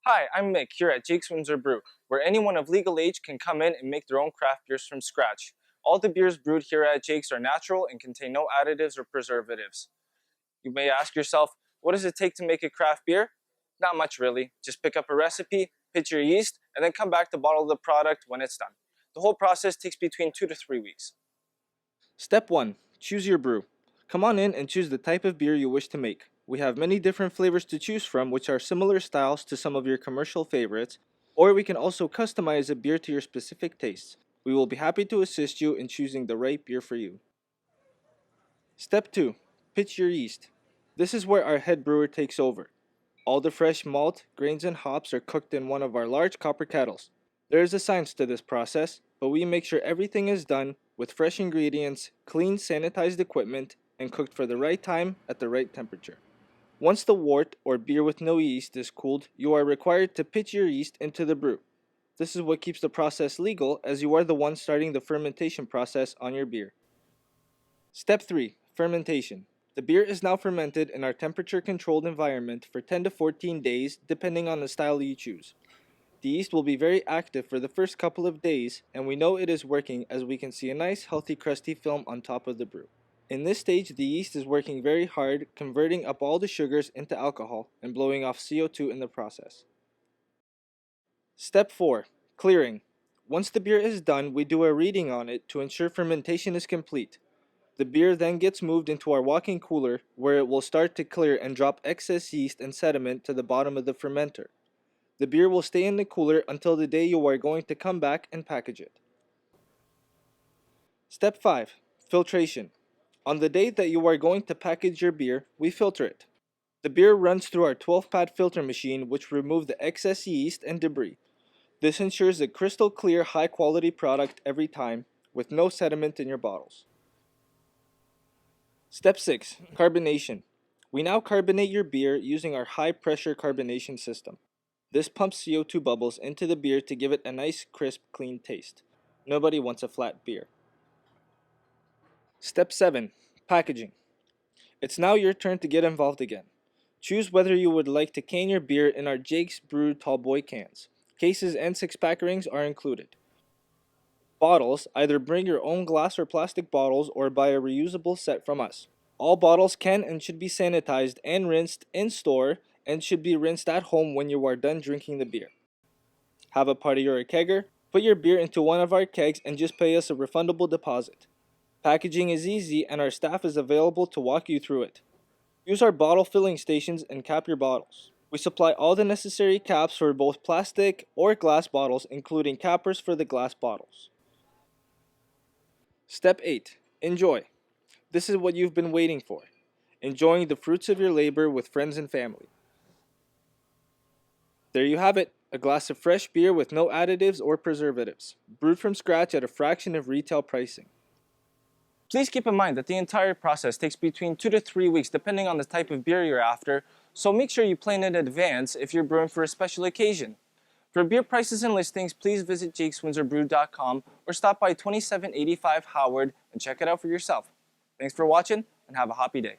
Hi, I'm Mick here at Jakes Windsor Brew, where anyone of legal age can come in and make their own craft beers from scratch. All the beers brewed here at Jakes are natural and contain no additives or preservatives. You may ask yourself, what does it take to make a craft beer? Not much really. Just pick up a recipe, pitch your yeast, and then come back to bottle the product when it's done. The whole process takes between 2 to 3 weeks. Step 1. Choose your brew. Come on in and choose the type of beer you wish to make. We have many different flavors to choose from which are similar styles to some of your commercial favorites, or we can also customize a beer to your specific tastes. We will be happy to assist you in choosing the right beer for you. Step 2. Pitch your yeast. This is where our head brewer takes over. All the fresh malt, grains, and hops are cooked in one of our large copper kettles. There is a science to this process, but we make sure everything is done with fresh ingredients, clean, sanitized equipment, and cooked for the right time at the right temperature. Once the wort, or beer with no yeast, is cooled, you are required to pitch your yeast into the brew. This is what keeps the process legal, as you are the one starting the fermentation process on your beer. Step 3. Fermentation. The beer is now fermented in our temperature-controlled environment for 10 to 14 days, depending on the style you choose. The yeast will be very active for the first couple of days, and we know it is working as we can see a nice healthy crusty film on top of the brew. In this stage, the yeast is working very hard, converting up all the sugars into alcohol and blowing off CO2 in the process. Step 4. Clearing. Once the beer is done, we do a reading on it to ensure fermentation is complete. The beer then gets moved into our walk-in cooler, where it will start to clear and drop excess yeast and sediment to the bottom of the fermenter. The beer will stay in the cooler until the day you are going to come back and package it. Step 5. Filtration. On the day that you are going to package your beer, we filter it. The beer runs through our 12-pad filter machine, which removes the excess yeast and debris. This ensures a crystal clear, high-quality product every time, with no sediment in your bottles. Step 6. Carbonation. We now carbonate your beer using our high-pressure carbonation system. This pumps CO2 bubbles into the beer to give it a nice, crisp, clean taste. Nobody wants a flat beer. Step 7. Packaging. It's now your turn to get involved again. Choose whether you would like to can your beer in our Jakes Brew Tallboy cans. Cases and 6-pack rings are included. Bottles, either bring your own glass or plastic bottles or buy a reusable set from us. All bottles can and should be sanitized and rinsed in store and should be rinsed at home when you are done drinking the beer. Have a party or a kegger? Put your beer into one of our kegs and just pay us a refundable deposit. Packaging is easy and our staff is available to walk you through it. Use our bottle filling stations and cap your bottles. We supply all the necessary caps for both plastic or glass bottles, including cappers for the glass bottles. Step 8. Enjoy. This is what you've been waiting for. Enjoying the fruits of your labor with friends and family. There you have it, a glass of fresh beer with no additives or preservatives, brewed from scratch at a fraction of retail pricing. Please keep in mind that the entire process takes between 2 to 3 weeks depending on the type of beer you're after, so make sure you plan in advance if you're brewing for a special occasion. For beer prices and listings, please visit jakeswindsorbrew.com or stop by 2785 Howard and check it out for yourself. Thanks for watching and have a happy day.